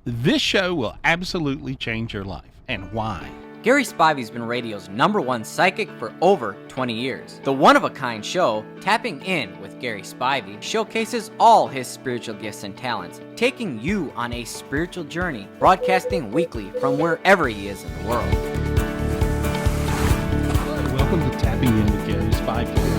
This show will absolutely change your life. And why? Gary Spivey's been radio's #1 psychic for over 20 years. The one-of-a-kind show, Tapping In with Gary Spivey, showcases all his spiritual gifts and talents, taking you on a spiritual journey, broadcasting weekly from wherever he is in the world. Welcome to Tapping In with Gary Spivey.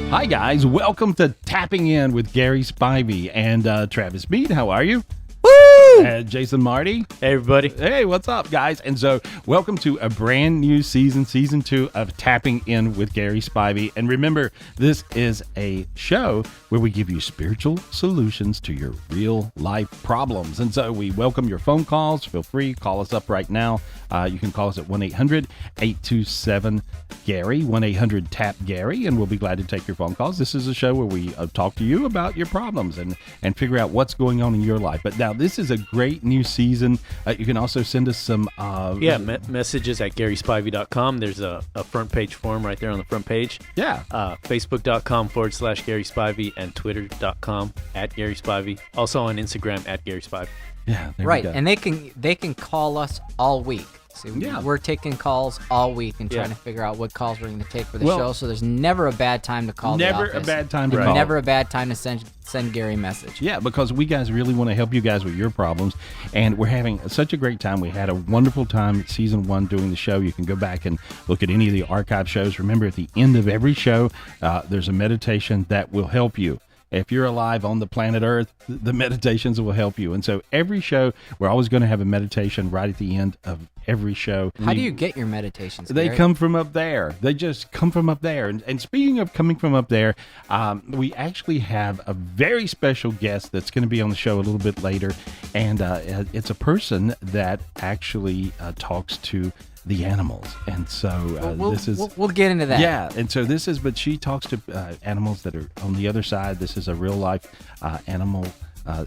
Hi guys, welcome to Tapping In with Gary Spivey and Travis Beat. How are you? Woo! Jason Marty. Hey everybody. Hey, what's up guys? And so welcome to a brand new season 2 of Tapping In with Gary Spivey. And remember, this is a show where we give you spiritual solutions to your real life problems. And so we welcome your phone calls. Feel free, call us up right now. You can call us at 1-800-827-GARY, 1-800-TAP-GARY, and we'll be glad to take your phone calls. This is a show where we talk to you about your problems and figure out what's going on in your life. But now this is a great new season. You can also send us some... messages at GarySpivey.com. There's a front page form right there on the front page. Yeah. Facebook.com/Gary Spivey and Twitter.com @Gary Spivey. Also on Instagram @Gary Spivey. Yeah, right, and they can call us all week. So yeah. We're taking calls all week and trying to figure out what calls we're going to take for the show. So there's never a bad time to call the office. Never a bad time to call. Never a bad time to send Gary a message. Yeah, because we guys really want to help you guys with your problems, and we're having such a great time. We had a wonderful time season 1 doing the show. You can go back and look at any of the archive shows. Remember, at the end of every show, there's a meditation that will help you. If you're alive on the planet Earth, the meditations will help you. And so every show, we're always going to have a meditation right at the end of every show. How do you get your meditations, They Gary? come from up there. They just come from up there. And speaking of coming from up there, we actually have a very special guest that's going to be on the show a little bit later. And it's a person that actually talks to the animals. And so we'll get into that. Yeah, and so but she talks to animals that are on the other side. This is a real life animal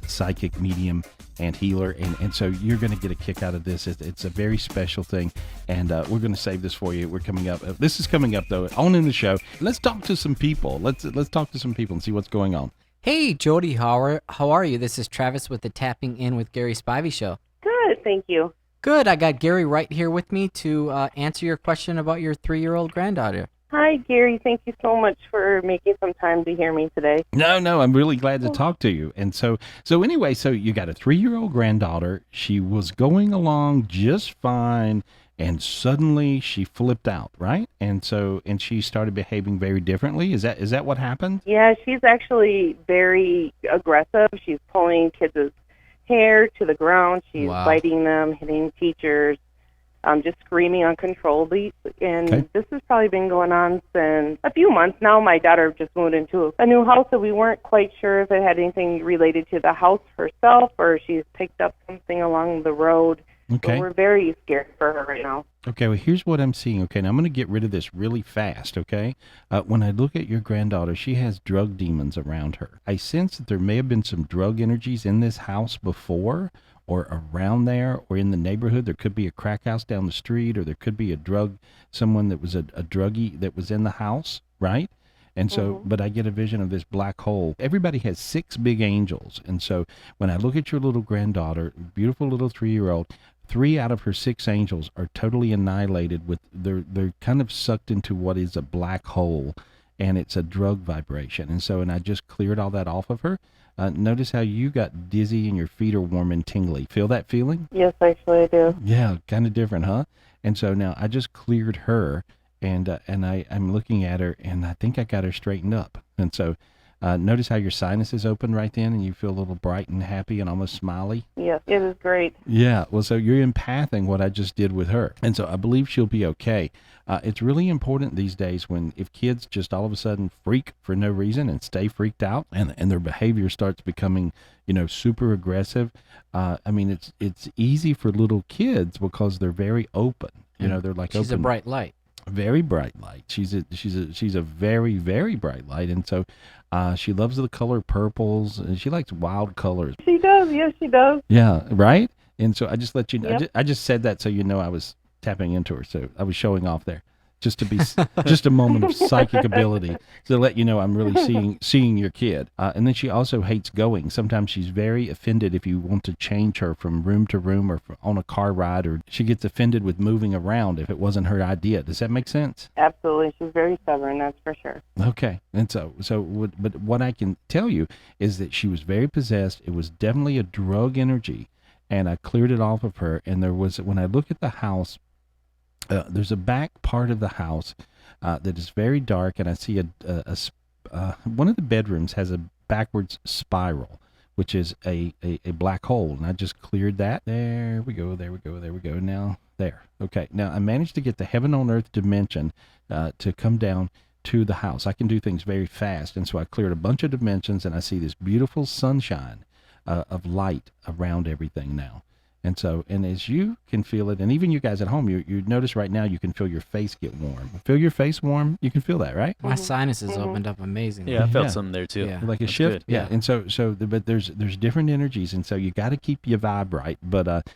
psychic medium and healer, and so you're going to get a kick out of this. It's a very special thing, and we're going to save this for you. We're coming up. This is coming up though on in the show. Let's talk to some people. Let's talk to some people and see what's going on. Hey Jody, how are you? This is Travis with the Tapping In with Gary Spivey show. Good, thank you. Good. I got Gary right here with me to answer your question about your 3-year-old granddaughter. Hi, Gary. Thank you so much for making some time to hear me today. No, I'm really glad to talk to you. And so anyway, so you got a 3-year-old granddaughter. She was going along just fine, and suddenly she flipped out, right? And she started behaving very differently. Is that what happened? Yeah, she's actually very aggressive. She's pulling kids' hair to the ground. She's biting them, hitting teachers, just screaming uncontrollably. And This has probably been going on since a few months now. My daughter just moved into a new house, so we weren't quite sure if it had anything related to the house herself or she's picked up something along the road. Okay. So we're very scared for her right now. Okay, well, here's what I'm seeing. Okay, now I'm going to get rid of this really fast, okay? When I look at your granddaughter, she has drug demons around her. I sense that there may have been some drug energies in this house before or around there or in the neighborhood. There could be a crack house down the street, or there could be someone that was a druggie that was in the house, right? And so, but I get a vision of this black hole. Everybody has 6 big angels. And so when I look at your little granddaughter, beautiful little 3-year-old, 3 out of her 6 angels are totally annihilated they're kind of sucked into what is a black hole, and it's a drug vibration. And I just cleared all that off of her. Notice how you got dizzy and your feet are warm and tingly. Feel that feeling? Yes, actually I do. Yeah, kind of different, huh? And so now I just cleared her, and I'm looking at her, and I think I got her straightened up. And so notice how your sinuses open right then, and you feel a little bright and happy and almost smiley? Yes, it is great. Yeah, well, so you're empathing what I just did with her. And so I believe she'll be okay. It's really important these days if kids just all of a sudden freak for no reason and stay freaked out, and their behavior starts becoming, super aggressive. It's easy for little kids because they're very open. They're like She's open. a bright light. Very bright light. She's a very, very bright light. And so she loves the color purples, and she likes wild colors. She does. Yes, she does. Yeah, right? And so I just let you know. Yep. I just said that so I was tapping into her. So I was showing off there. just to be just a moment of psychic ability to let you know I'm really seeing your kid. And then she also hates going. Sometimes she's very offended if you want to change her from room to room or on a car ride, or she gets offended with moving around if it wasn't her idea. Does that make sense? Absolutely. She's very stubborn, that's for sure. Okay. And but what I can tell you is that she was very possessed. It was definitely a drug energy, and I cleared it off of her. And when I look at the house, there's a back part of the house that is very dark, and I see one of the bedrooms has a backwards spiral, which is a black hole, and I just cleared that. There we go. Now, there. Okay. Now, I managed to get the heaven on earth dimension to come down to the house. I can do things very fast, and so I cleared a bunch of dimensions, and I see this beautiful sunshine of light around everything now. And as you can feel it, and even you guys at home, you notice right now you can feel your face get warm. Feel your face warm? You can feel that, right? My sinuses opened up amazingly. Yeah, I felt something there too. Yeah. Like a That's shift? good. Yeah. And but there's different energies, and so you got to keep your vibe right. But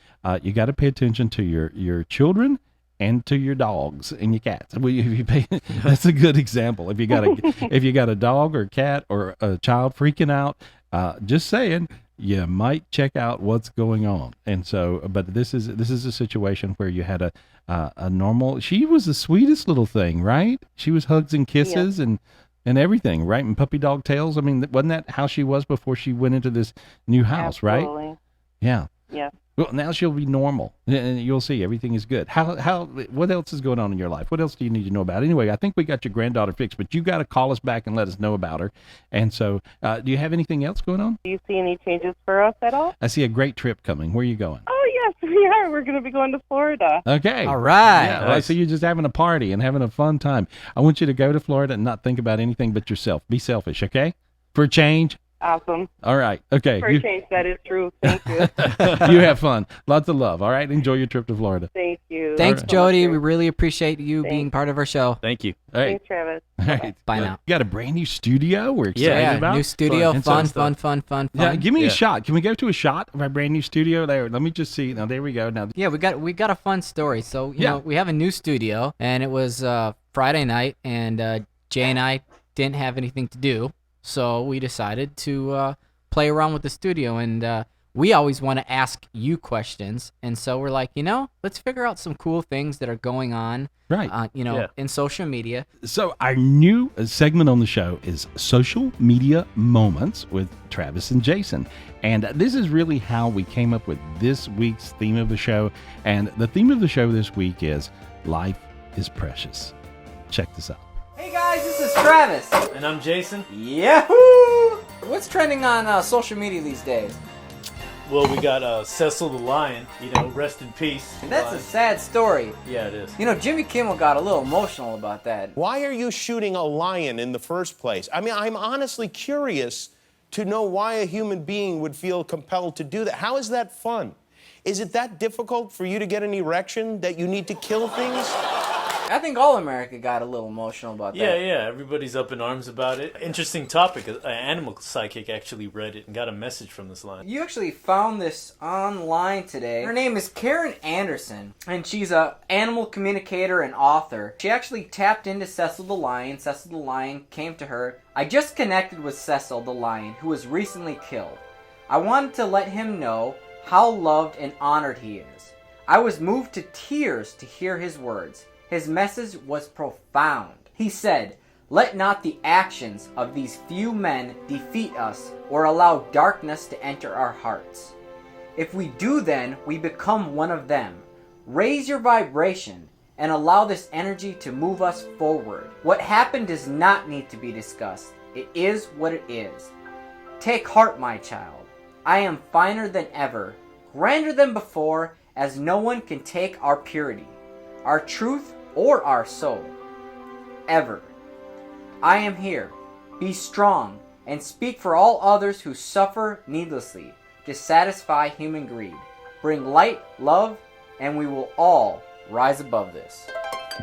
you got to pay attention to your children and to your dogs and your cats. Well, if you pay, that's a good example. If you got a dog or cat or a child freaking out, just saying, you might check out what's going on. And so, but this is a situation where you had a normal. She was the sweetest little thing, right? She was hugs and kisses and everything, right? And puppy dog tails. I mean, wasn't that how she was before she went into this new house, Absolutely. right? Yeah. Yeah. Well, now she'll be normal, and you'll see everything is good. What else is going on in your life? What else do you need to know about? Anyway, I think we got your granddaughter fixed, but you got to call us back and let us know about her. And so, do you have anything else going on? Do you see any changes for us at all? I see a great trip coming. Where are you going? Oh, yes, we are. We're going to be going to Florida. Okay. All right. Yeah, well, I see you just having a party and having a fun time. I want you to go to Florida and not think about anything but yourself. Be selfish, okay? For a change. Awesome. All right. Okay. For a change, that is true. Thank you. You have fun. Lots of love. All right. Enjoy your trip to Florida. Thank you. Thanks, So Jody. much. We really appreciate you being part of our show. Thank you. All right. Thanks, Travis. All right. Bye now. You got a brand new studio we're excited Yeah, about. new studio, And fun. Yeah, give me Yeah. a shot. Can we go to a shot of our brand new studio? There. Let me just see. Now, there we go. Now, Yeah, we got a fun story. So you know, we have a new studio, and it was Friday night, and Jay and I didn't have anything to do, so we decided to play around with the studio, and we always want to ask you questions, and so we're like, let's figure out some cool things that are going on, right. in social media. So our new segment on the show is Social Media Moments with Travis and Jason. And this is really how we came up with this week's theme of the show. And the theme of the show this week is Life is Precious. Check this out. Hey guys, this is Travis. And I'm Jason. Yahoo! What's trending on social media these days? Well, we got Cecil the lion. Rest in peace. That's a sad story. Yeah, it is. Jimmy Kimmel got a little emotional about that. Why are you shooting a lion in the first place? I mean, I'm honestly curious to know why a human being would feel compelled to do that. How is that fun? Is it that difficult for you to get an erection that you need to kill things? I think all America got a little emotional about that. Yeah, everybody's up in arms about it. Interesting topic. An animal psychic actually read it and got a message from this lion. You actually found this online today. Her name is Karen Anderson, and she's a animal communicator and author. She actually tapped into Cecil the lion. Cecil the lion came to her. I just connected with Cecil the lion, who was recently killed. I wanted to let him know how loved and honored he is. I was moved to tears to hear his words. His message was profound. He said, "Let not the actions of these few men defeat us or allow darkness to enter our hearts. If we do, then we become one of them. Raise your vibration and allow this energy to move us forward. What happened does not need to be discussed. It is what it is. Take heart, my child. I am finer than ever, grander than before, as no one can take our purity, our truth, or our soul. Ever. I am here. Be strong and speak for all others who suffer needlessly to satisfy human greed. Bring light, love, and we will all rise above this."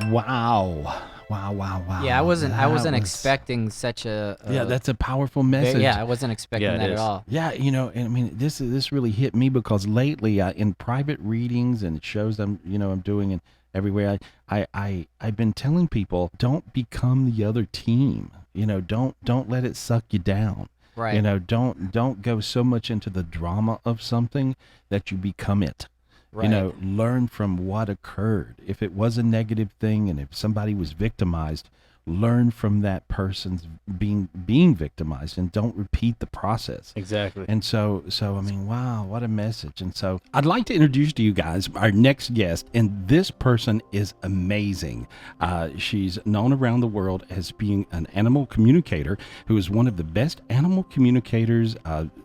Wow. Yeah, I wasn't That was- expecting such a Yeah, that's a powerful message. yeah, I wasn't expecting Yeah, it that at is. all. Yeah, and I mean, this really hit me because lately, in private readings and shows I'm doing, everywhere. I've been telling people, don't become the other team. Don't let it suck you down. Right. Don't go so much into the drama of something that you become it. Right. Learn from what occurred. If it was a negative thing and if somebody was victimized, learn from that person's being victimized and don't repeat the process. Exactly. And so I mean, wow, what a message. And so I'd like to introduce to you guys our next guest, and this person is amazing. She's known around the world as being an animal communicator who is one of the best animal communicators,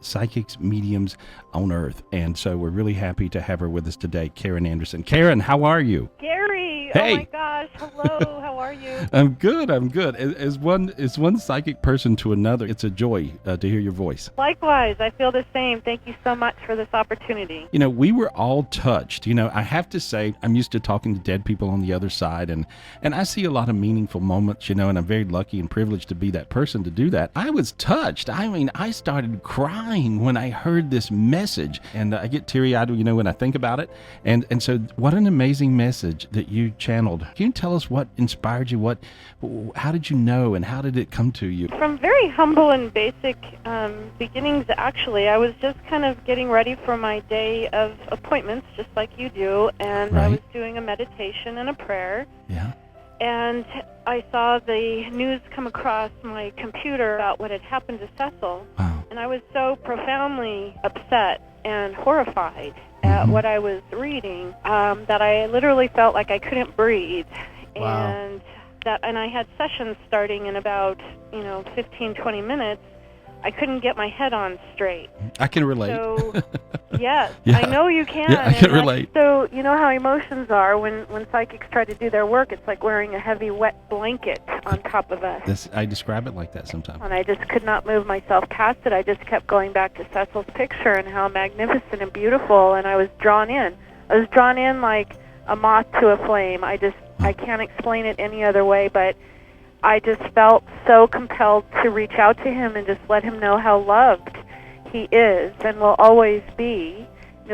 psychics, mediums on earth. And so we're really happy to have her with us today, Karen Anderson. Karen, how are you? Gary, Hey. Oh my gosh, hello, how are you? I'm good. As one psychic person to another, it's a joy to hear your voice. Likewise, I feel the same. Thank you so much for this opportunity. We were all touched. I have to say, I'm used to talking to dead people on the other side, and I see a lot of meaningful moments, and I'm very lucky and privileged to be that person to do that. I was touched. I mean, I started crying when I heard this message, and I get teary-eyed, when I think about it. And so what an amazing message that you channeled. Can you tell us what inspired you? How did you know, and how did it come to you? From very humble and basic beginnings, actually, I was just kind of getting ready for my day of appointments, just like you do, and I was doing a meditation and a prayer. Yeah. And I saw the news come across my computer about what had happened to Cecil. Wow. And I was so profoundly upset and horrified at what I was reading that I literally felt like I couldn't breathe. Wow. And I had sessions starting in about 15, 20 minutes. I couldn't get my head on straight. I can relate. So, yes, Yeah. I know you can. Yeah, I can And relate. So, you know how emotions are when psychics try to do their work. It's like wearing a heavy, wet blanket on top of us. I describe it like that sometimes. And I just could not move myself past it. I just kept going back to Cecil's picture and how magnificent and beautiful, and I was drawn in. I was drawn in like a moth to a flame. I can't explain it any other way, but I just felt so compelled to reach out to him and just let him know how loved he is and will always be.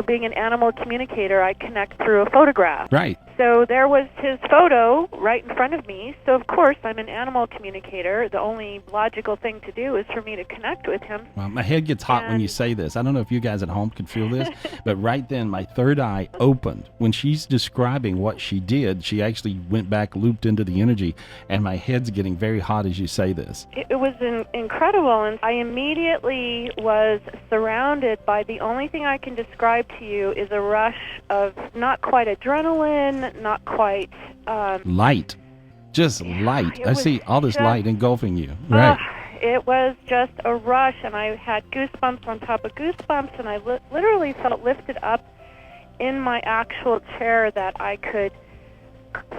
Being an animal communicator, I connect through a photograph. Right. So there was his photo right in front of me. So, of course, I'm an animal communicator. The only logical thing to do is for me to connect with him. Well, my head gets hot when you say this. I don't know if you guys at home can feel this, but right then my third eye opened. When she's describing what she did, she actually went back, looped into the energy, and my head's getting very hot as you say this. It was incredible, and I immediately was surrounded by the only thing I can describe to you is a rush of not quite adrenaline, not quite light, just light. I see all this just light engulfing you. Right. It was just a rush, and I had goosebumps on top of goosebumps, and I literally felt lifted up in my actual chair that I could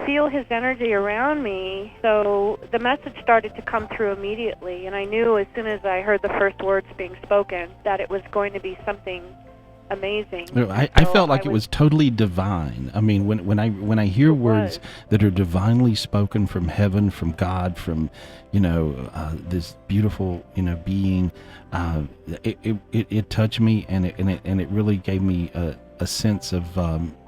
feel his energy around me. So the message started to come through immediately, and I knew as soon as I heard the first words being spoken that it was going to be something amazing. I felt like it was totally divine. I mean, when I hear words that are divinely spoken from heaven, from God, from this beautiful being, it touched me, and it really gave me a sense of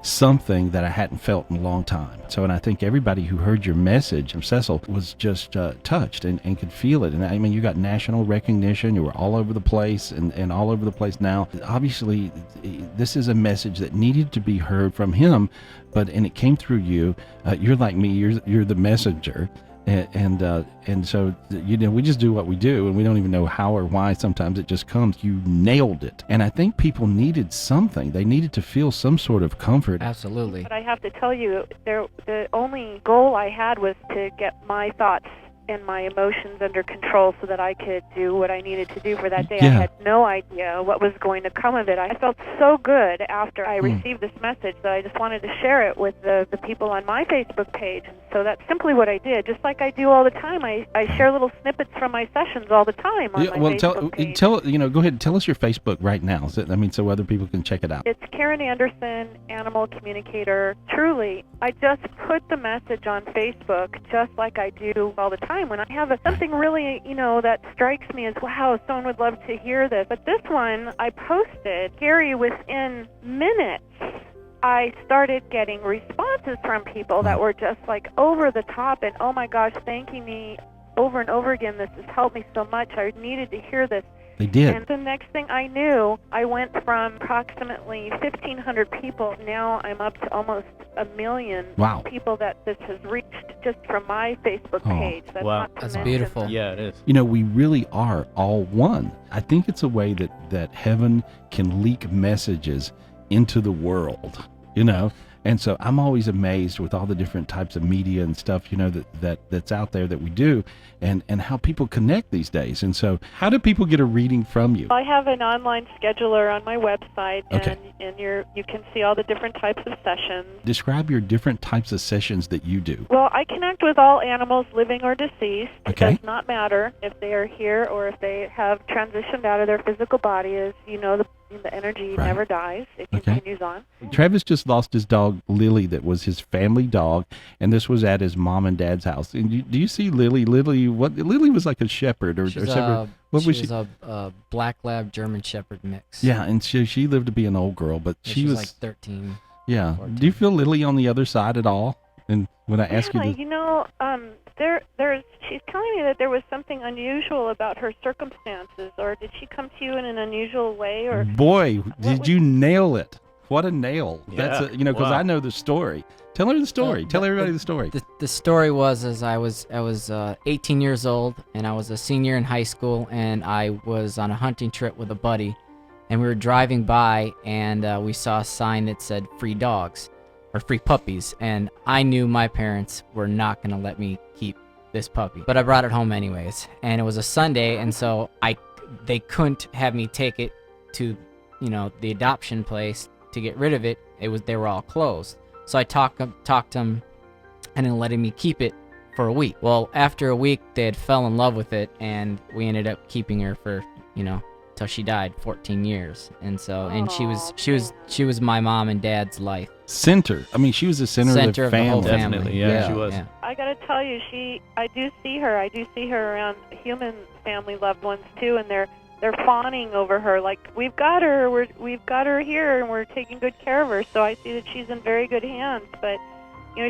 something that I hadn't felt in a long time. So, and I think everybody who heard your message from Cecil was just touched and could feel it. And I mean, you got national recognition. You were all over the place and all over the place now. Obviously, this is a message that needed to be heard from him, and it came through you. You're like me. You're the messenger. And so we just do what we do, and we don't even know how or why. Sometimes it just comes. You nailed it, and I think people needed something. They needed to feel some sort of comfort. Absolutely. But I have to tell you, the only goal I had was to get my thoughts and my emotions under control so that I could do what I needed to do for that day. Yeah. I had no idea what was going to come of it. I felt so good after I received this message that I just wanted to share it with the people on my Facebook page. And so that's simply what I did, just like I do all the time. I share little snippets from my sessions all the time on my Facebook page. Go ahead and tell us your Facebook right now. So other people can check it out. It's Karen Anderson, Animal Communicator. Truly, I just put the message on Facebook just like I do all the time. When I have something really, that strikes me as, wow, someone would love to hear this. But this one, I posted, Gary, within minutes I started getting responses from people that were just like over the top and, oh my gosh, thanking me over and over again. This has helped me so much. I needed to hear this. They did. And the next thing I knew, I went from approximately 1,500 people. Now I'm up to almost 1 million people that this has reached just from my Facebook page. That's not to That's mention beautiful. Yeah, it is. You know, we really are all one. I think it's a way that heaven can leak messages into the world, you know? And so I'm always amazed with all the different types of media and stuff, you know, that's out there that we do and how people connect these days. And so how do people get a reading from you? I have an online scheduler on my website, Okay. and you can see all the different types of sessions. Describe your different types of sessions that you do. Well, I connect with all animals, living or deceased. Okay. It does not matter if they are here or if they have transitioned out of their physical body. As you know, the energy never dies. It continues on. Travis just lost his dog, Lily, that was his family dog, and this was at his mom and dad's house. And do you see Lily? Lily was like a shepherd or shepherd. What was she? She was a black lab German shepherd mix. Yeah, and she lived to be an old girl, but Yeah, she was like 13. Yeah. 14. Do you feel Lily on the other side at all? And when I ask you this, You know, she's telling me that there was something unusual about her circumstances, or did she come to you in an unusual way, or? boy, did you nail it! What a nail! Yeah. That's because I know the story. Tell her the story. Tell everybody the story. The story was I was 18 years old, and I was a senior in high school, and I was on a hunting trip with a buddy, and we were driving by, and we saw a sign that said free dogs or free puppies, and I knew my parents were not going to let me keep this puppy, but I brought it home anyways, and it was a Sunday, and so they couldn't have me take it to the adoption place to get rid of it. They were all closed. So I talked them into letting me keep it for a week. Well, after a week, they had fell in love with it, and we ended up keeping her for, till she died, 14 years. And so, and she was my mom and dad's life. Center. I mean, she was the center of the family. whole family. Definitely, yeah, she was. Yeah. I gotta tell you, I do see her. I do see her around human family loved ones too, and they're fawning over her. Like, we've got her here, and we're taking good care of her. So I see that she's in very good hands. But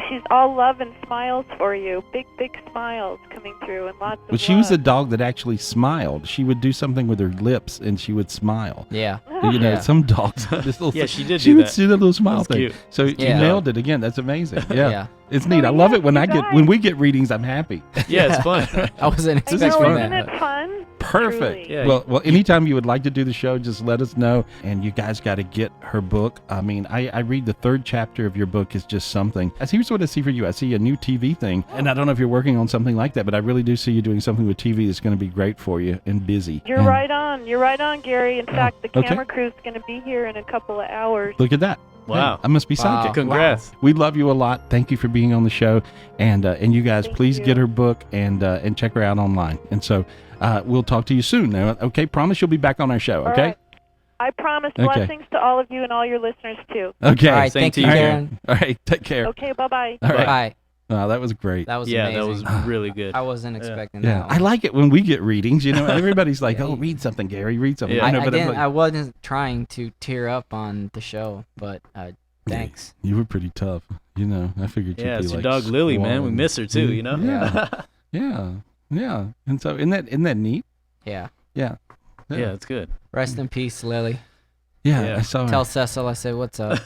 she's all love and smiles for you. Big smiles coming through, and lots of But she was a love. dog that actually smiled. She would do something with her lips, and she would smile. Yeah. You some dogs. This little Yeah, she did She do would that. do that little smile That's thing. cute. So you Yeah. nailed it again. That's amazing. Yeah. Yeah. It's neat. I Oh, love yeah, it when you when we guys. get readings. I'm happy. Yeah, it's fun. I wasn't I know, expecting isn't that. it fun? Perfect. Truly. Yeah. Well, anytime you would like to do the show, just let us know. And you guys got to get her book. I mean, I read the 3rd chapter of your book is just something. Here's what I see for you. I see a new TV thing, and I don't know if you're working on something like that, but I really do see you doing something with TV that's going to be great for you and busy. You're And right on. You're right on, Gary. In fact, the okay. camera crew's going to be here in a couple of hours. Look at that. Wow. Hey, I must be Wow. psychic. Congrats. Wow. We love you a lot. Thank you for being on the show. And you guys, Thank please you. get her book and check her out online. And so we'll talk to you soon. Now, okay? Promise you'll be back on our show, All okay? right. I promise. Okay. Blessings to all of you and all your listeners, too. Okay. All right, Same thank to you, you, Karen. All right. Take care. Okay, bye-bye. All right. Bye. Wow, that was great. That was Yeah, amazing. that was really good. I wasn't expecting Yeah, that. I like it when we get readings. Everybody's like, Yeah. "Oh, read something, Gary. Read something." Yeah. I know, I but I'm didn't. like, I wasn't trying to tear up on the show, but thanks. you were pretty tough. I figured you'd Yeah, be it's your like dog Lily, man. We swollen. miss her too, Yeah, yeah. And so, isn't that neat? Yeah. Yeah, Yeah, it's good. Rest in peace, Lily. yeah. Yeah. I saw her. Tell Cecil I said what's up.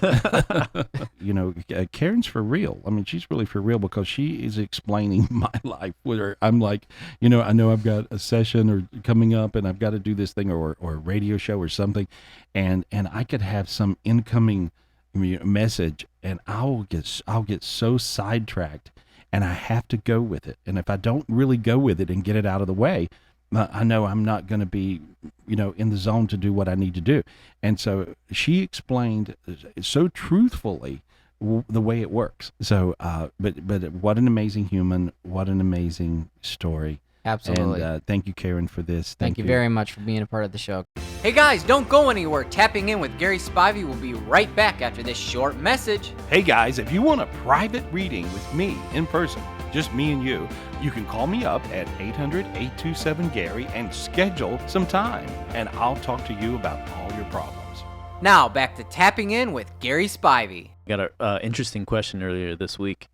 Karen's for real. I mean, she's really for real because she is explaining my life with her. I'm like, I know I've got a session or coming up and I've got to do this thing or a radio show or something. And I could have some incoming message and I'll get so sidetracked and I have to go with it. And if I don't really go with it and get it out of the way, I know I'm not going to be, in the zone to do what I need to do. And so she explained so truthfully the way it works. So, but what an amazing human, what an amazing story. Absolutely. And thank you, Karen, for this. Thank you very much for being a part of the show. Hey guys, don't go anywhere. Tapping in with Gary Spivey will be right back after this short message. Hey guys, if you want a private reading with me in person, just me and you can call me up at 800-827-GARY and schedule some time, and I'll talk to you about all your problems. Now back to Tapping In with Gary Spivey. Got an interesting question earlier this week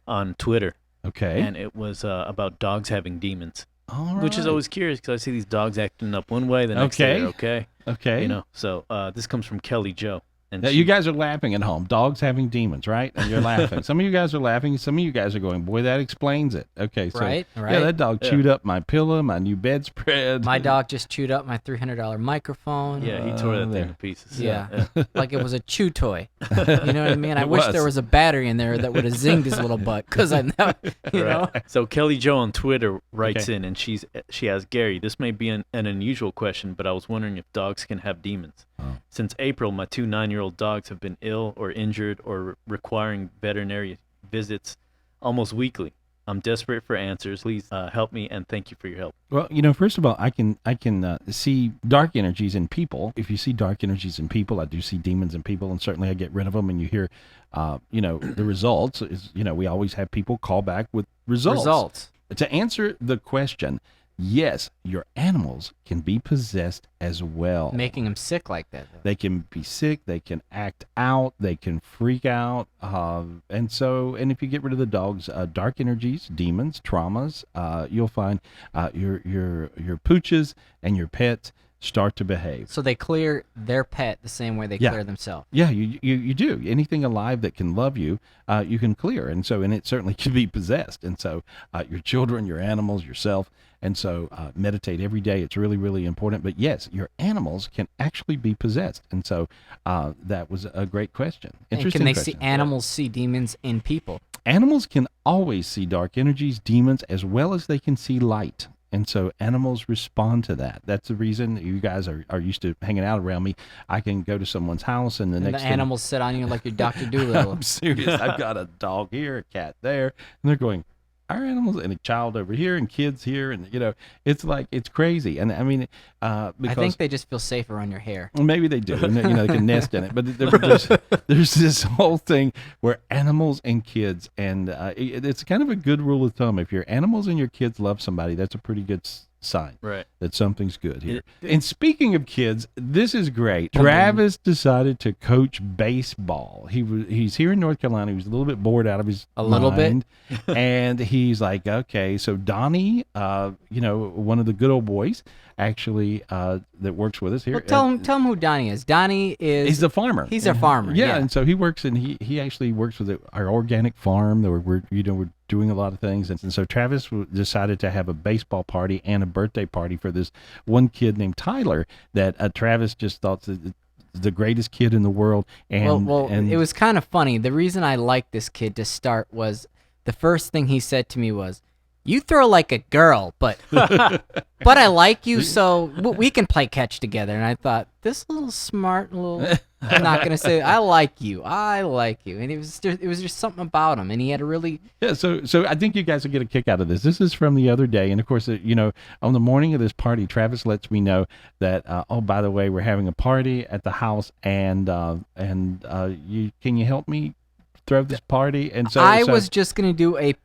on Twitter. Okay. And it was about dogs having demons. All right. Which is always curious because I see these dogs acting up one way, the next day they're okay. Okay. You know, so this comes from Kelly Joe. And now, you guys are laughing at home. Dogs having demons, right? And you're laughing. Some of you guys are laughing. Some of you guys are going, boy, that explains it. Okay, so right. Yeah, that dog chewed up my pillow, my new bedspread. My dog just chewed up my $300 microphone. Yeah, he tore that thing to pieces. Yeah, like it was a chew toy. You know what I mean? I wish there was a battery in there that would have zinged his little butt, because I know, you know. So Kelly Joe on Twitter writes in, and she asks, Gary, this may be an unusual question, but I was wondering if dogs can have demons. Since April, my 2 9-year-old dogs have been ill or injured or requiring veterinary visits almost weekly. I'm desperate for answers. Please help me, and thank you for your help. Well, first of all, I can see dark energies in people. If you see dark energies in people, I do see demons in people, and certainly I get rid of them. And you hear, the results is, we always have people call back with results. To answer the question, yes, your animals can be possessed as well. Making them sick like that, though. They can be sick. They can act out. They can freak out. And if you get rid of the dogs, dark energies, demons, traumas, you'll find your pooches and your pets start to behave. So they clear their pet the same way they clear themselves. Yeah, you do. Anything alive that can love you, you can clear. And it certainly can be possessed. And so your children, your animals, yourself. And so meditate every day. It's really, really important. But yes, your animals can actually be possessed. And so that was a great question. Interesting and can they question. see animals see demons in people? Animals can always see dark energies, demons, as well as they can see light. And so animals respond to that. That's the reason you guys are used to hanging out around me. I can go to someone's house and the animals sit on you like you're Dr. Doolittle. I'm serious. I've got a dog here, a cat there, and they're going, our animals, and a child over here and kids here, and it's crazy. And I mean, because I think they just feel safer on your hair. Maybe they do, and they can nest in it. But there's this whole thing where animals and kids, and it's kind of a good rule of thumb. If your animals and your kids love somebody, that's a pretty good sign, right, that something's good here. And speaking of kids, this is great. Travis decided to coach baseball. He's here in North Carolina. He was a little bit bored out of his mind, and he's like, okay. So Donnie, one of the good old boys, actually, that works with us here. Well, tell him who Donnie is. Donnie is... He's a farmer. He's a farmer. Yeah, and so he works, and he actually works with our organic farm. We're doing a lot of things, and so Travis decided to have a baseball party and a birthday party for this one kid named Tyler that Travis just thought the greatest kid in the world. And and it was kind of funny. The reason I liked this kid to start was the first thing he said to me was, "You throw like a girl, but I like you, so we can play catch together." And I thought, this little smart little, I'm not gonna say I like you, and it was just something about him, and he had a really So I think you guys will get a kick out of this. This is from the other day, and of course, on the morning of this party, Travis lets me know that by the way, we're having a party at the house, and can you help me throw this party? And so I was just gonna do a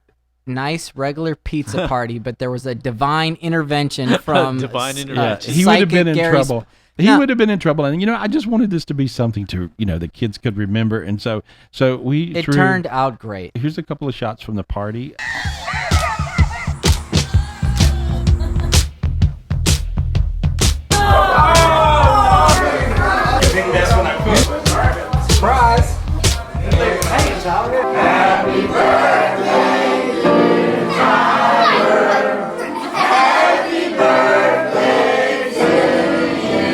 nice regular pizza party, but there was a divine intervention from he would have been in trouble. He would have been in trouble, and I just wanted this to be something to the kids could remember, and so it turned out great. Here's a couple of shots from the party. Surprise! Hey, Tyler! Happy birthday, Tyler! Happy birthday to you!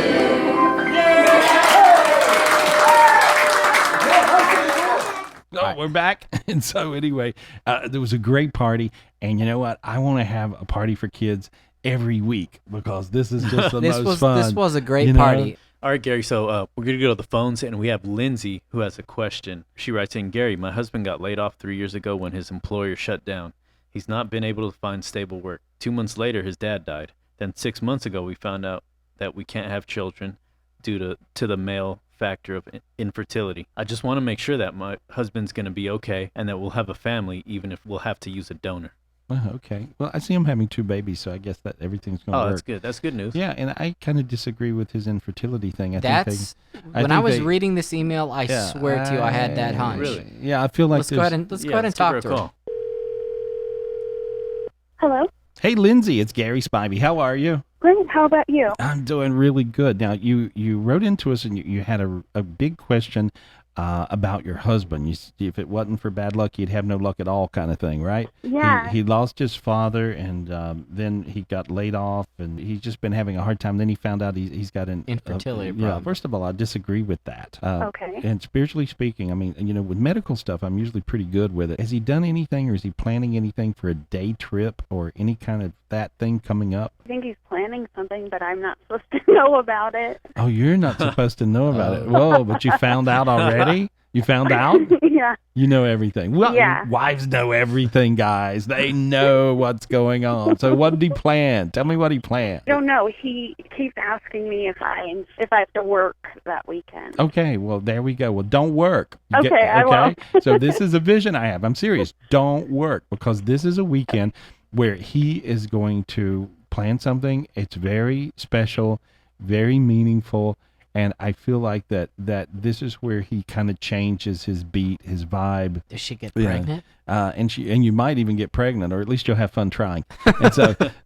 Oh, we're back. And so anyway, there was a great party, and you know what? I want to have a party for kids every week because this is just the most fun. This was a great party. All right, Gary, so we're going to go to the phones, and we have Lindsay who has a question. She writes in, Gary, my husband got laid off 3 years ago when his employer shut down. He's not been able to find stable work. 2 months later, his dad died. Then 6 months ago, we found out that we can't have children due to the male factor of infertility. I just want to make sure that my husband's going to be okay and that we'll have a family, even if we'll have to use a donor. Okay. Well, I see him having 2 babies, so I guess that everything's going to work. Oh, that's good. That's good news. Yeah, and I kind of disagree with his infertility thing. When I was reading this email, I swear to you, I had that hunch. Really? Yeah, I feel like let's go ahead and talk to her. Hello. Hey, Lindsay, it's Gary Spivey. How are you? Great. How about you? I'm doing really good. Now, you wrote into us and you had a big question about your husband. If it wasn't for bad luck, you'd have no luck at all, kind of thing, right? Yeah. He lost his father, and then he got laid off, and he's just been having a hard time. Then he found out he's got an infertility problem. Yeah. First of all, I disagree with that. Okay. And spiritually speaking, I mean, with medical stuff, I'm usually pretty good with it. Has he done anything, or is he planning anything for a day trip or any kind of that thing coming up? I think he's planning something, but I'm not supposed to know about it. Oh, you're not supposed to know about it. Whoa, but you found out already? You found out? Yeah. You know everything. Well, yeah. Wives know everything, guys. They know what's going on. So what did he plan? Tell me what he planned. I don't know. He keeps asking me if I have to work that weekend. Okay, well, there we go. Well, don't work. Okay, I will. So this is a vision I have. I'm serious. Don't work, because this is a weekend where he is going to plan something. It's very special, very meaningful. And I feel like that this is where he kind of changes his beat, his vibe. Does she get pregnant? And you might even get pregnant, or at least you'll have fun trying. And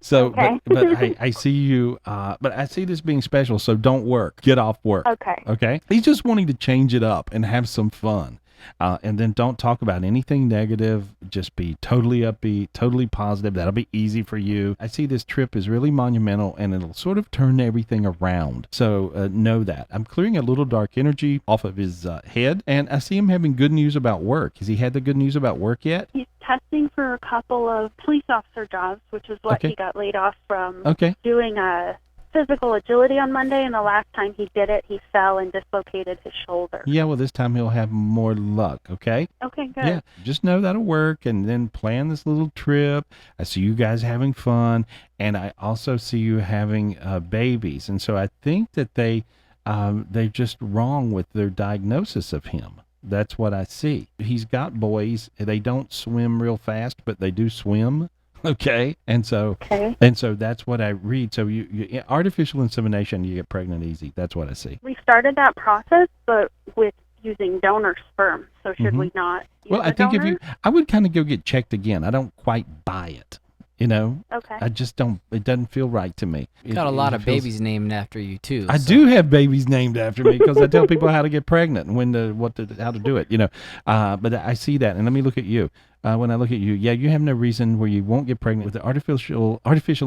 so, okay. but I see you. But I see this being special. So don't work. Get off work. Okay. Okay. He's just wanting to change it up and have some fun. And then don't talk about anything negative. Just be totally upbeat, totally positive. That'll be easy for you. I see this trip is really monumental, and it'll sort of turn everything around. So know that. I'm clearing a little dark energy off of his head, and I see him having good news about work. Has he had the good news about work yet? He's testing for a couple of police officer jobs, which is what he got laid off from doing a physical agility on Monday, and the last time he did it, he fell and dislocated his shoulder. Yeah, well, this time he'll have more luck, okay? Okay, good. Yeah, just know that'll work, and then plan this little trip. I see you guys having fun, and I also see you having babies, and so I think that they're just wrong with their diagnosis of him. That's what I see. He's got boys. They don't swim real fast, but they do swim. Okay, and so that's what I read. So you artificial insemination, you get pregnant easy. That's what I see. We started that process, but with using donor sperm. So should we not? Well, I think I would kind of go get checked again. I don't quite buy it. Okay. I just don't. It doesn't feel right to me. Got a lot of babies named after you too. I do have babies named after me because I tell people how to get pregnant and how to do it. But I see that, and let me look at you. When I look at you, yeah, you have no reason where you won't get pregnant with the artificial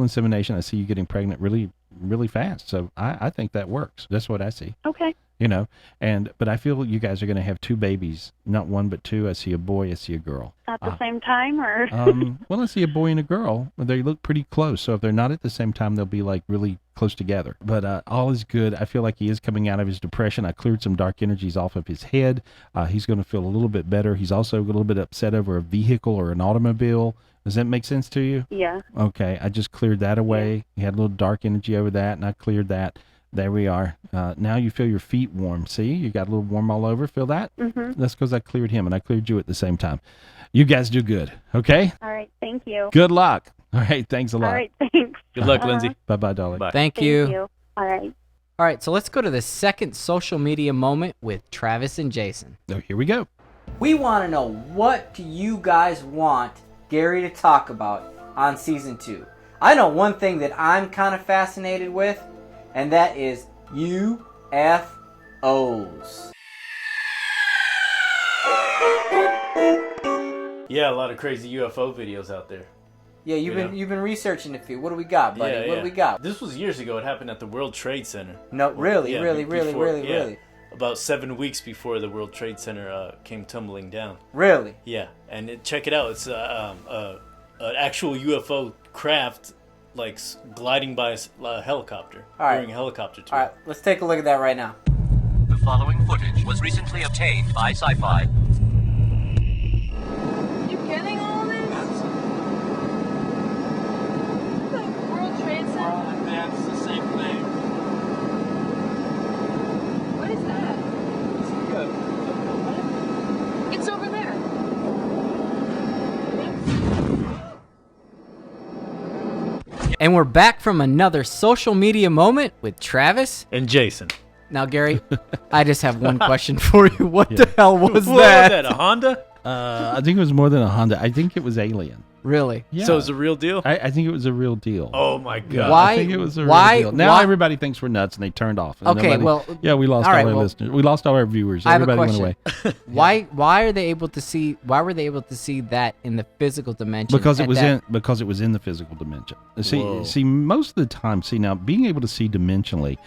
insemination. I see you getting pregnant really, really fast. So I think that works. That's what I see. Okay. But I feel you guys are going to have 2 babies, not 1 but 2. I see a boy, I see a girl. At the same time, or? Well, I see a boy and a girl. They look pretty close. So if they're not at the same time, they'll be like really close together. But all is good. I feel like he is coming out of his depression. I cleared some dark energies off of his head. He's going to feel a little bit better. He's also a little bit upset over a vehicle or an automobile. Does that make sense to you? Yeah. Okay. I just cleared that away. Yeah. He had a little dark energy over that, and I cleared that. There we are. Now you feel your feet warm. See? You got a little warm all over. Feel that? Mm-hmm. That's because I cleared him, and I cleared you at the same time. You guys do good, okay? All right. Thank you. Good luck. All right. Thanks a lot. All right. Thanks. Good luck, Lindsay. Bye-bye, darling. Bye. Thank you. All right. All right, so let's go to the second social media moment with Travis and Jason. Oh, here we go. We want to know, what do you guys want Gary to talk about on season 2? I know one thing that I'm kind of fascinated with, and that is UFOs. Yeah, a lot of crazy UFO videos out there. Yeah, you've been researching a few. What do we got, buddy? What do we got? This was years ago. It happened at the World Trade Center. No, really. About 7 weeks before the World Trade Center came tumbling down. Really? Yeah, and check it out. It's an actual UFO craft, like gliding by a helicopter during a helicopter tour. All right, let's take a look at that right now. The following footage was recently obtained by Sci-Fi. You getting all this? The World Trade Center? That's the same thing. What is that? It's over there. And we're back from another social media moment with Travis and Jason. Now, Gary, I just have one question for you. What the hell was that? A Honda? I think it was more than a Honda. I think it was alien. Really? Yeah. So it was a real deal? I think it was a real deal. Oh, my God. Yeah, Why? I think it was a real deal. Now everybody thinks we're nuts and they turned off. And Okay, well... Yeah, we lost all our listeners. We lost all our viewers. Everybody went away. Why were they able to see that in the physical dimension? Because it was in the physical dimension. See, most of the time, now being able to see dimensionally,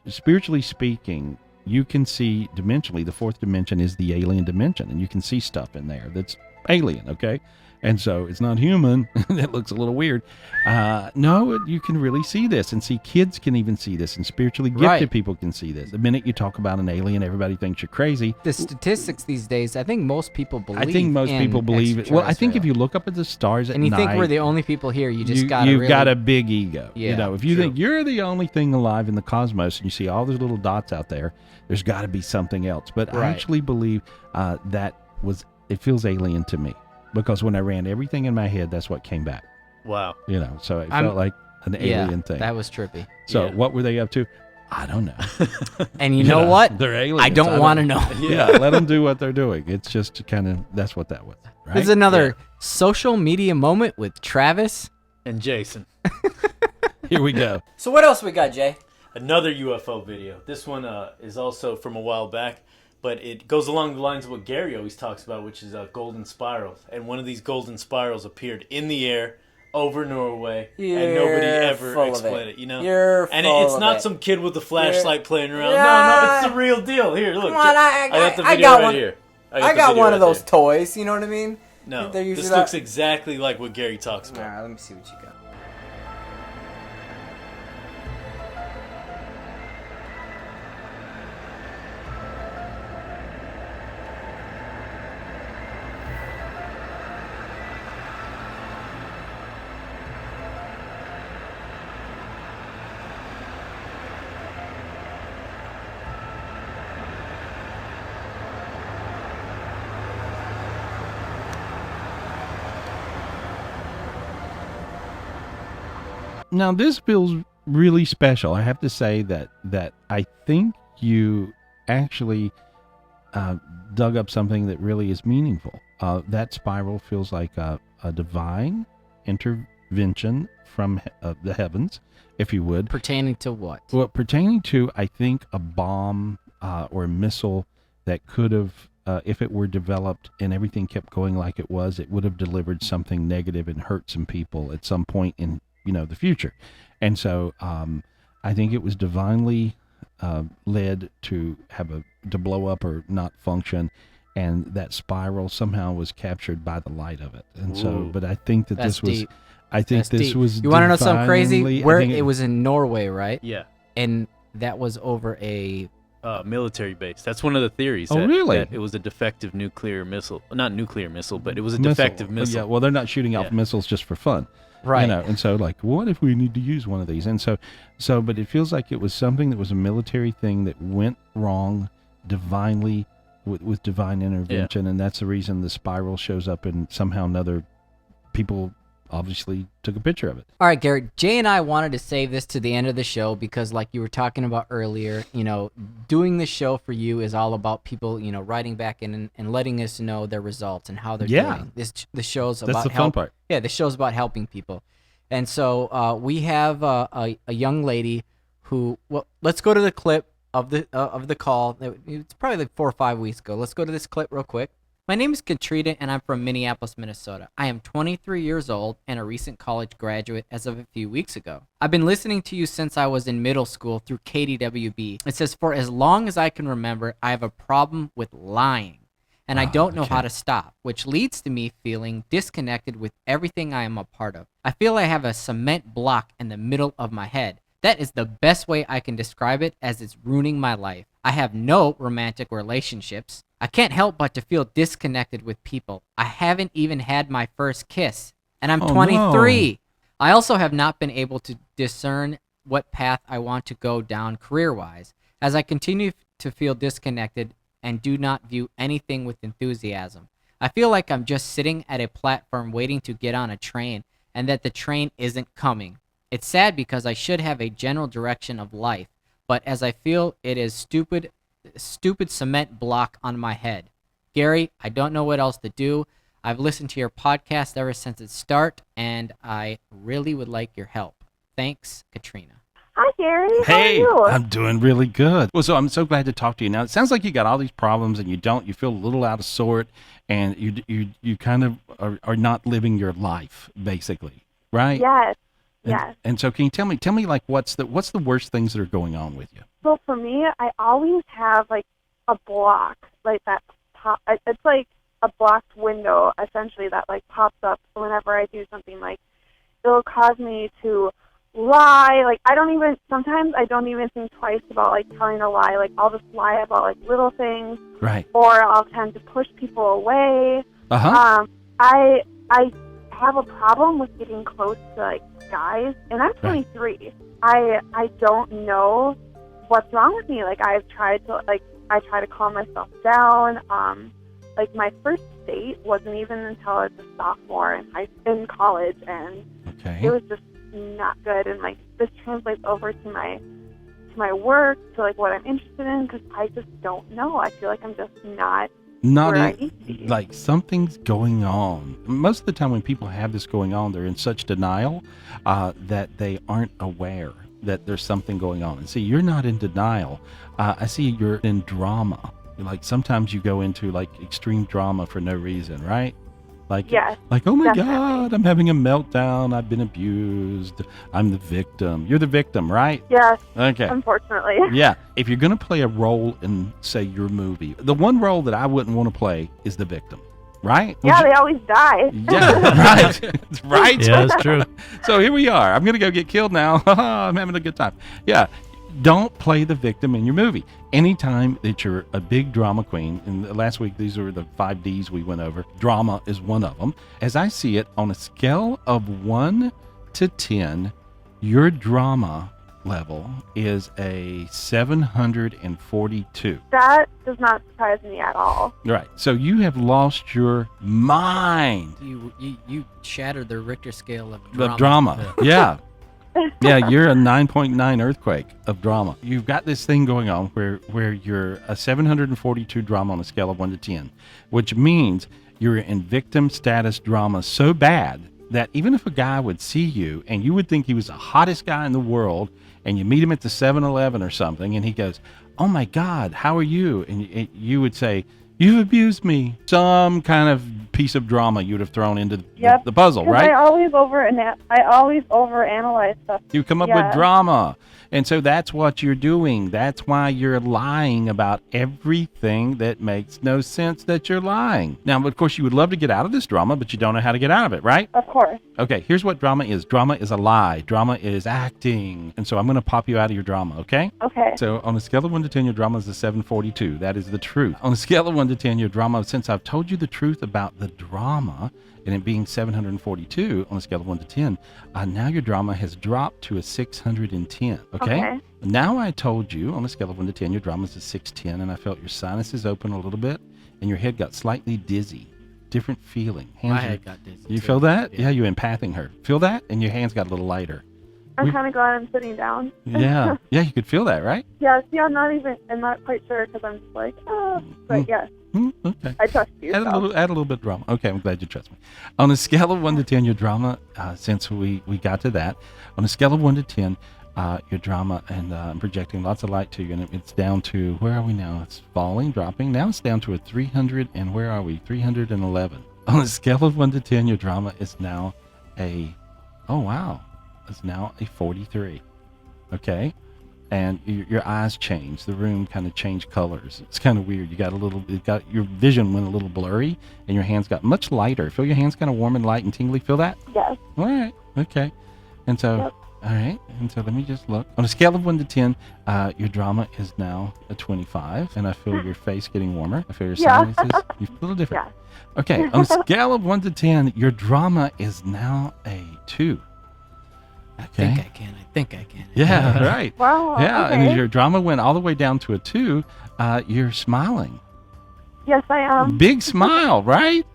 spiritually speaking, you can see dimensionally. The fourth dimension is the alien dimension, and you can see stuff in there that's alien, okay? And so it's not human. That looks a little weird. No, you can really see this, and see kids can even see this, and spiritually gifted people can see this. The minute you talk about an alien, everybody thinks you're crazy. The statistics these days, I think most people believe. I think most people believe it. Well, I think if you look up at the stars at night, and you think we're the only people here, you've got a big ego. Yeah, if you think you're the only thing alive in the cosmos, and you see all those little dots out there, there's got to be something else. But I actually believe it feels alien to me. Because when I ran everything in my head, that's what came back. Wow. So it felt like an alien thing. That was trippy. So what were they up to? I don't know. And you know what? They're aliens. I don't want to know. Yeah, let them do what they're doing. It's just that's what that was. Right? This is another social media moment with Travis and Jason. Here we go. So what else we got, Jay? Another UFO video. This one is also from a while back. But it goes along the lines of what Gary always talks about, which is golden spirals. And one of these golden spirals appeared in the air over Norway, and nobody ever explained it. It's not some kid with a flashlight playing around. No, it's the real deal. Here, look. Come on, I got the video right here. I got one of those toys. You know what I mean? No, this looks exactly like what Gary talks about. All right, let me see what you got. Now this feels really special. I have to say that I think you actually dug up something that really is meaningful. That spiral feels like a divine intervention from the heavens, if you would. Pertaining to what? Well, pertaining to, I think, a bomb or a missile that could have, if it were developed and everything kept going like it was, it would have delivered something negative and hurt some people at some point in the future. And so I think it was divinely led to blow up or not function, and that spiral somehow was captured by the light of it. And so, but I think that this was deep. was you want to know something crazy? Where it was in Norway, right? Yeah. And that was over a military base. That's one of the theories. Really? That it was a defective nuclear missile. Not nuclear missile, but it was a defective missile. Yeah, well, they're not shooting off missiles just for fun. Right. And so what if we need to use one of these? And so, but it feels like it was something that was a military thing that went wrong divinely with divine intervention. And that's the reason the spiral shows up, and somehow another people obviously took a picture of it. All right, Garrett, Jay and I wanted to save this to the end of the show because, like you were talking about earlier, doing the show for you is all about people, writing back in and letting us know their results and how they're doing. The show's about that's the fun part. Yeah, the show's about helping people. And so we have a young lady who, well, let's go to the clip of the call. It's probably like 4 or 5 weeks ago. Let's go to this clip real quick. My name is Katrina, and I'm from Minneapolis, Minnesota. I am 23 years old and a recent college graduate as of a few weeks ago. I've been listening to you since I was in middle school through KDWB. It says, for as long as I can remember, I have a problem with lying, and I don't know how to stop, which leads to me feeling disconnected with everything I am a part of. I feel I have a cement block in the middle of my head. That is the best way I can describe it, as it's ruining my life. I have no romantic relationships. I can't help but to feel disconnected with people. I haven't even had my first kiss, and I'm 23. No. I also have not been able to discern what path I want to go down career-wise, as I continue to feel disconnected and do not view anything with enthusiasm. I feel like I'm just sitting at a platform waiting to get on a train, and that the train isn't coming. It's sad because I should have a general direction of life, but as I feel it is stupid cement block on my head. Gary, I don't know what else to do. I've listened to your podcast ever since its start, and I really would like your help. Thanks, Katrina. Hi, Gary. How Hey, are you? I'm doing really good. Well, so I'm so glad to talk to you. Now, it sounds like you got all these problems and you feel a little out of sort, and you kind of are not living your life, basically, right? Yes. And, Yes. And so can you tell me like what's the worst things that are going on with you? So for me, I always have like a block, like that pop. It's like a blocked window, essentially, that like pops up whenever I do something. Like it'll cause me to lie. Like sometimes I don't even think twice about like telling a lie. Like I'll just lie about like little things. Right. Or I'll tend to push people away. Uh-huh. I have a problem with getting close to like guys, and I'm 23. Right. I don't know what's wrong with me. Like I try to calm myself down. Like my first date wasn't even until I was a sophomore in college, and it was just not good. And like this translates over to my work, to like what I'm interested in, because I just don't know. I feel like I'm just not where I need to be. Like something's going on. Most of the time when people have this going on, they're in such denial that they aren't aware that there's something going on. And see, you're not in denial. I see you're in drama. Like sometimes you go into like extreme drama for no reason, right? Like, yes, like, oh my definitely. God, I'm having a meltdown. I've been abused. I'm the victim. You're the victim, right? Yes. Okay. Unfortunately. Yeah. If you're going to play a role in, say, your movie, the one role that I wouldn't want to play is the victim, right? Yeah, they always die. Yeah, right. Right? Yeah, that's true. So here we are. I'm going to go get killed now. I'm having a good time. Yeah. Don't play the victim in your movie. Anytime that you're a big drama queen, and last week these were the 5 Ds we went over, drama is one of them. As I see it, on a scale of 1 to 10, your drama level is a 742. That does not surprise me at all. Right. So you have lost your mind. You shattered the Richter scale of The drama. drama. Yeah. Yeah, you're a 9.9 earthquake of drama. You've got this thing going on where you're a 742 drama on a scale of 1 to 10, which means you're in victim status drama so bad that even if a guy would see you and you would think he was the hottest guy in the world, and you meet him at the 7-Eleven or something, and he goes, "Oh my God, how are you?" And you would say, "You've abused me." Some kind of piece of drama you would have thrown into the puzzle, right? I always overanalyze stuff. You come up with drama. And so that's what you're doing. That's why you're lying about everything that makes no sense that you're lying. Now, of course, you would love to get out of this drama, but you don't know how to get out of it, right? Of course. Okay, here's what drama is. Drama is a lie. Drama is acting. And so I'm going to pop you out of your drama, okay? Okay. So on a scale of 1 to 10, your drama is a 742. That is the truth. On a scale of 1 to 10, your drama, since I've told you the truth about the drama and it being 742 on a scale of 1 to 10, now your drama has dropped to a 610, okay? Now I told you on a scale of 1 to 10, your drama is a 610, and I felt your sinuses open a little bit and your head got slightly dizzy. Different feeling. My head got dizzy. You too. feel that? Yeah, you empathing her. Feel that? And your hands got a little lighter. I'm kind of glad I'm sitting down. Yeah. Yeah, you could feel that, right? Yes. Yeah, I'm not quite sure because I'm just like, but yes. Okay. I trust you. Add a little bit of drama. Okay, I'm glad you trust me. On a scale of 1 to 10, your drama, since we got to that, on a scale of 1 to 10, your drama, and I'm projecting lots of light to you, and it's down to, where are we now? It's falling, dropping. Now it's down to a 300, and where are we? 311. On a scale of 1 to 10, your drama is now it's now a 43. Okay? And your eyes change. The room kind of changed colors. It's kind of weird. Your vision went a little blurry, and your hands got much lighter. Feel your hands kind of warm and light and tingly? Feel that? Yes. All right. Okay. And so, all right. And so let me just look. On a scale of 1 to 10, your drama is now a 25, and I feel your face getting warmer. I feel your sinuses. You feel a little different. Yeah. Okay. On a scale of 1 to 10, your drama is now a 2. Okay. I think I can. Yeah, right. Wow. Yeah, okay. and as your drama went all the way down to a 2, you're smiling. Yes, I am. Big smile, right?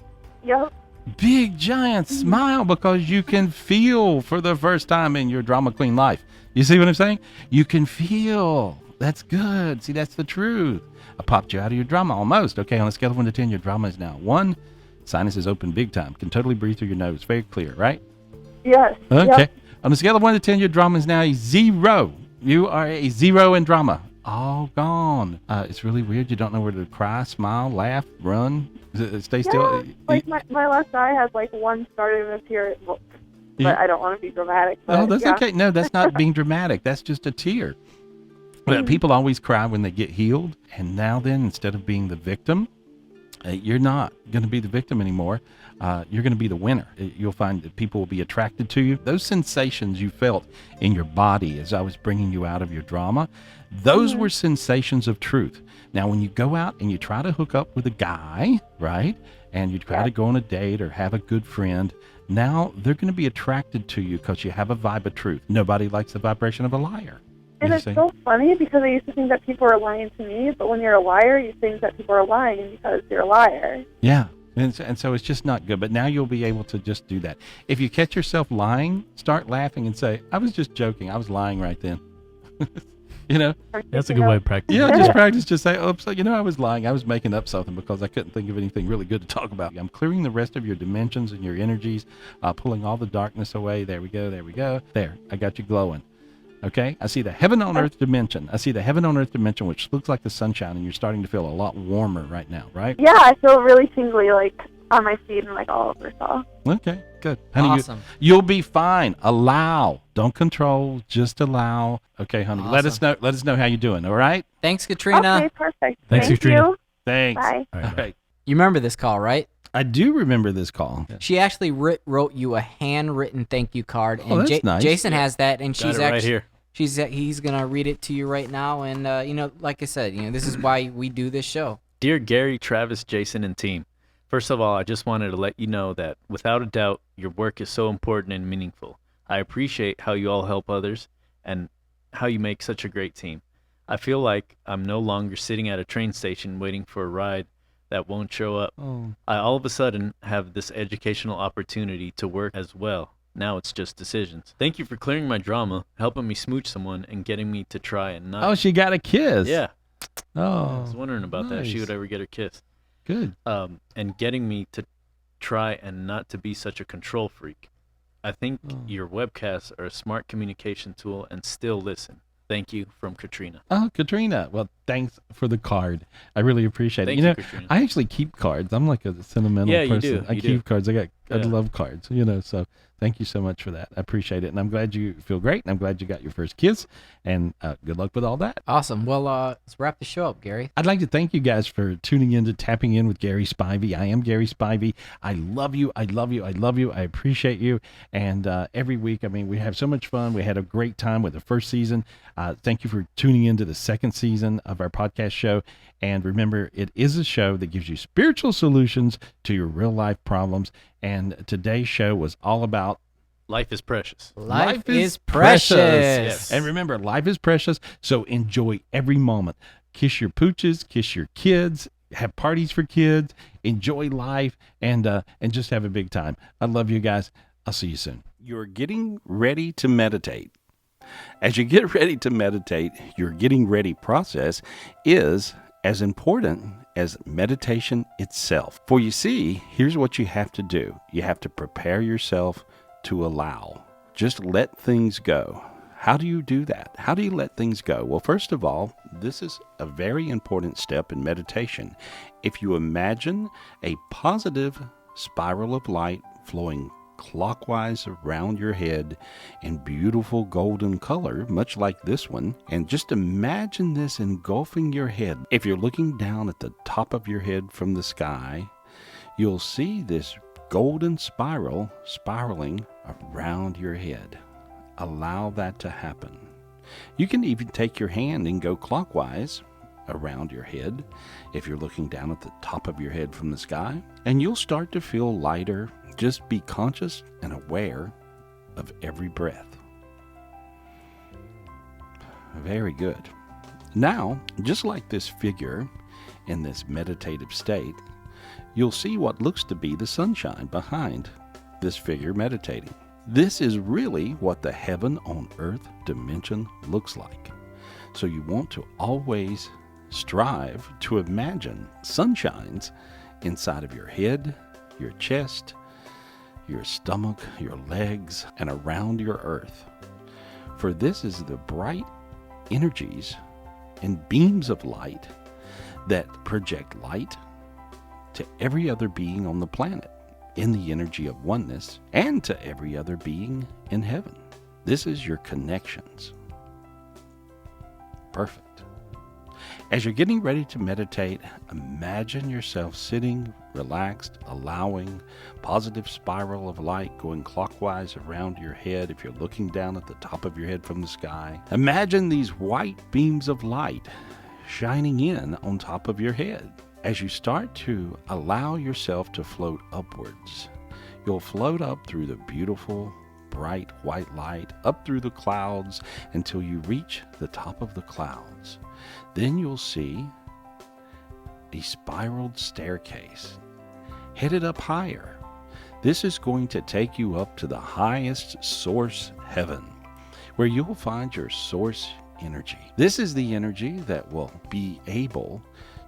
Yep. big giant smile because you can feel for the first time in your drama queen life. You see what I'm saying? You can feel. That's good. See, that's the truth. I popped you out of your drama almost. Okay, on a scale of 1 to 10, your drama is now 1. Sinus is open big time. Can totally breathe through your nose. Very clear, right? Yes. Okay. Yep. On a scale of 1 to 10, your drama is now a 0. You are a 0 in drama. All gone. It's really weird. You don't know where to cry, smile, laugh, run, stay still. Like my left eye has like one starting to tear, but I don't want to be dramatic. But, oh, that's okay. No, that's not being dramatic. That's just a tear. But people always cry when they get healed. And now then, instead of being the victim, you're not going to be the victim anymore. You're going to be the winner. You'll find that people will be attracted to you. Those sensations you felt in your body as I was bringing you out of your drama, those were sensations of truth. Now, when you go out and you try to hook up with a guy, right, and you try to go on a date or have a good friend, now they're going to be attracted to you because you have a vibe of truth. Nobody likes the vibration of a liar. And it's so funny because I used to think that people are lying to me, but when you're a liar, you think that people are lying because you're a liar. Yeah. And so it's just not good. But now you'll be able to just do that. If you catch yourself lying, start laughing and say, I was just joking. I was lying right then. You know? That's a good way of practicing. Yeah, just practice. Just say, oops, I was lying. I was making up something because I couldn't think of anything really good to talk about. I'm clearing the rest of your dimensions and your energies, pulling all the darkness away. There we go. There we go. There, I got you glowing. Okay, I see the heaven on earth dimension. I see the heaven on earth dimension, which looks like the sunshine, and you're starting to feel a lot warmer right now, right? Yeah, I feel really tingly, like on my feet and like all over. So. Okay, good. Honey, awesome. You'll be fine. Allow. Don't control. Just allow. Okay, honey. Awesome. Let us know how you're doing. All right. Thanks, Katrina. Okay, perfect. Thanks, Thank Katrina. you. Thanks. Bye. All right. You remember this call, right? I do remember this call. She actually wrote you a handwritten thank you card, and that's nice. Jason has that, and she's Got it actually right here. He's gonna read it to you right now, and like I said, this is why we do this show. Dear Gary, Travis, Jason, and team, first of all, I just wanted to let you know that without a doubt, your work is so important and meaningful. I appreciate how you all help others and how you make such a great team. I feel like I'm no longer sitting at a train station waiting for a ride that won't show up. I all of a sudden have this educational opportunity to work as well. Now it's just decisions. Thank you for clearing my drama, helping me smooch someone, and getting me to try and not. Oh, she got a kiss. Yeah. Oh. I was wondering about that. If she nice. would ever get her kiss. Good. And getting me to try and not to be such a control freak. I think your webcasts are a smart communication tool and still listen. Thank you, from Katrina. Oh, Katrina. Well, thanks for the card. I really appreciate it. Thank you, Katrina. I actually keep cards. I'm like a sentimental person. Yeah, you do. I keep cards. I love cards, so thank you so much for that. I appreciate it. And I'm glad you feel great. And I'm glad you got your first kiss. And good luck with all that. Awesome. Well, let's wrap the show up, Gary. I'd like to thank you guys for tuning in to Tapping In with Gary Spivey. I am Gary Spivey. I love you. I love you. I love you. I appreciate you. And every week, we have so much fun. We had a great time with the first season. Thank you for tuning in to the second season of our podcast show. And remember, it is a show that gives you spiritual solutions to your real life problems. And today's show was all about Life is precious. Life is precious. Yes. And remember, life is precious, so enjoy every moment. Kiss your pooches, kiss your kids, have parties for kids, enjoy life, and just have a big time. I love you guys. I'll see you soon. You're getting ready to meditate. As you get ready to meditate, your getting ready process is as important as meditation itself. For you see, here's what you have to do. You have to prepare yourself to allow. Just let things go. How do you do that? How do you let things go? Well, first of all, this is a very important step in meditation. If you imagine a positive spiral of light flowing clockwise around your head in beautiful golden color, much like this one, and just imagine this engulfing your head. If you're looking down at the top of your head from the sky, you'll see this golden spiral spiraling around your head. Allow that to happen. You can even take your hand and go clockwise around your head if you're looking down at the top of your head from the sky, and you'll start to feel lighter. Just be conscious and aware of every breath. Very good. Now, just like this figure in this meditative state, you'll see what looks to be the sunshine behind this figure meditating. This is really what the heaven on earth dimension looks like. So you want to always strive to imagine sunshines inside of your head, your chest, your stomach, your legs, and around your earth. For this is the bright energies and beams of light that project light to every other being on the planet in the energy of oneness, and to every other being in heaven. This is your connections. Perfect. As you're getting ready to meditate, imagine yourself sitting, relaxed, allowing positive spiral of light going clockwise around your head if you're looking down at the top of your head from the sky. Imagine these white beams of light shining in on top of your head. As you start to allow yourself to float upwards, you'll float up through the beautiful, bright white light, up through the clouds until you reach the top of the clouds. Then you'll see a spiraled staircase headed up higher. This is going to take you up to the highest source heaven, where you'll find your source energy. This is the energy that will be able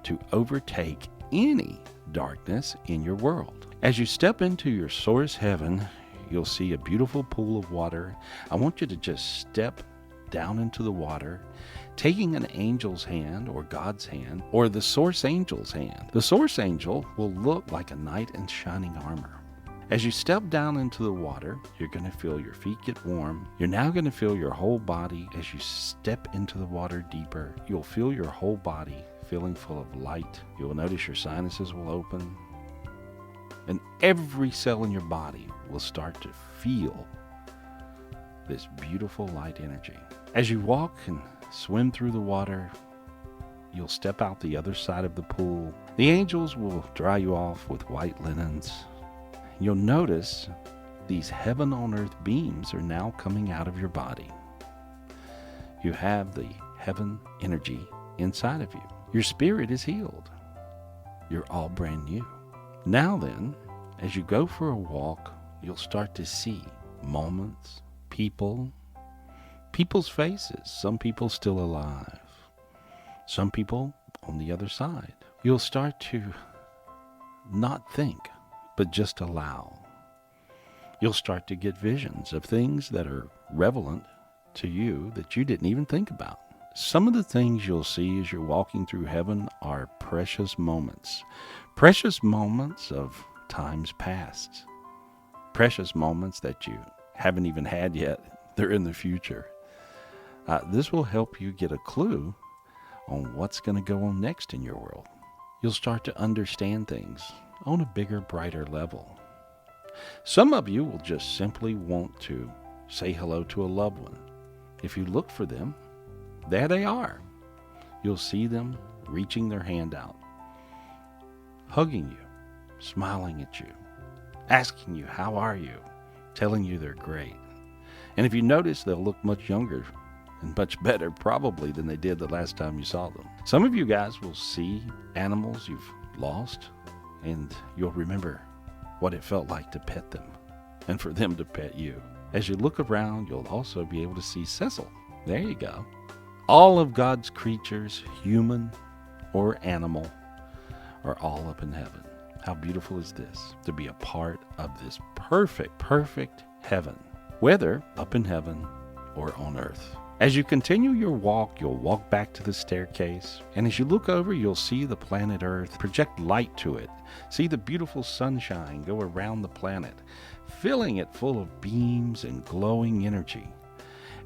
to overtake any darkness in your world. As you step into your source heaven, you'll see a beautiful pool of water. I want you to just step down into the water, taking an angel's hand or God's hand or the source angel's hand. The source angel will look like a knight in shining armor. As you step down into the water, you're going to feel your feet get warm. You're now going to feel your whole body. As you step into the water deeper, you'll feel your whole body feeling full of light. You'll notice your sinuses will open, and every cell in your body will start to feel this beautiful light energy. As you walk and swim through the water, you'll step out the other side of the pool. The angels will dry you off with white linens. You'll notice these heaven on earth beams are now coming out of your body. You have the heaven energy inside of you. Your spirit is healed. You're all brand new. Now then, as you go for a walk, you'll start to see moments, people's faces, some people still alive, some people on the other side. You'll start to not think, but just allow. You'll start to get visions of things that are relevant to you that you didn't even think about. Some of the things you'll see as you're walking through heaven are precious moments of times past, precious moments that you haven't even had yet. They're in the future. This will help you get a clue on what's going to go on next in your world. You'll start to understand things on a bigger, brighter level. Some of you will just simply want to say hello to a loved one. If you look for them, there they are. You'll see them reaching their hand out, hugging you, smiling at you, asking you, how are you? Telling you they're great. And if you notice, they'll look much younger and much better probably than they did the last time you saw them. Some of you guys will see animals you've lost, and you'll remember what it felt like to pet them and for them to pet you. As you look around, you'll also be able to see Cecil. There you go. All of God's creatures, human or animal, are all up in heaven. How beautiful is this, to be a part of this perfect heaven, whether up in heaven or on earth. As you continue your walk, you'll walk back to the staircase, and as you look over, you'll see the planet Earth, project light to it, see the beautiful sunshine go around the planet, filling it full of beams and glowing energy.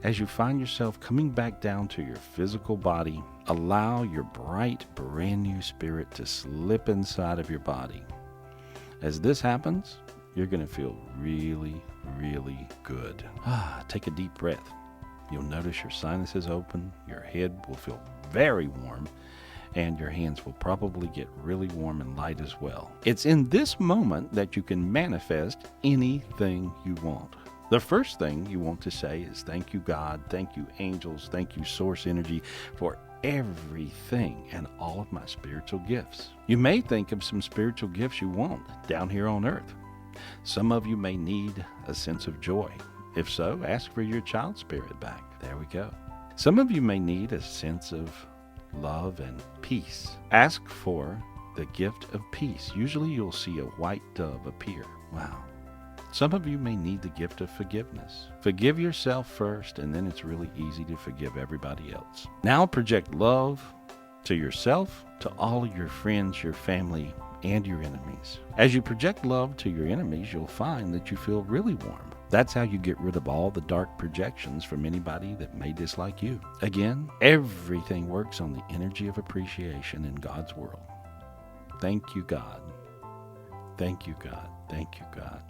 As you find yourself coming back down to your physical body, allow your bright, brand new spirit to slip inside of your body. As this happens, you're going to feel really, really good. Take a deep breath. You'll notice your sinuses open, your head will feel very warm, and your hands will probably get really warm and light as well. It's in this moment that you can manifest anything you want. The first thing you want to say is thank you, God, thank you, angels, thank you, source energy, for everything and all of my spiritual gifts. You may think of some spiritual gifts you want down here on earth. Some of you may need a sense of joy. If so, ask for your child spirit back. There we go. Some of you may need a sense of love and peace. Ask for the gift of peace. Usually you'll see a white dove appear. Wow. Some of you may need the gift of forgiveness. Forgive yourself first, and then it's really easy to forgive everybody else. Now project love to yourself, to all of your friends, your family, and your enemies. As you project love to your enemies, you'll find that you feel really warm. That's how you get rid of all the dark projections from anybody that may dislike you. Again, everything works on the energy of appreciation in God's world. Thank you, God. Thank you, God. Thank you, God.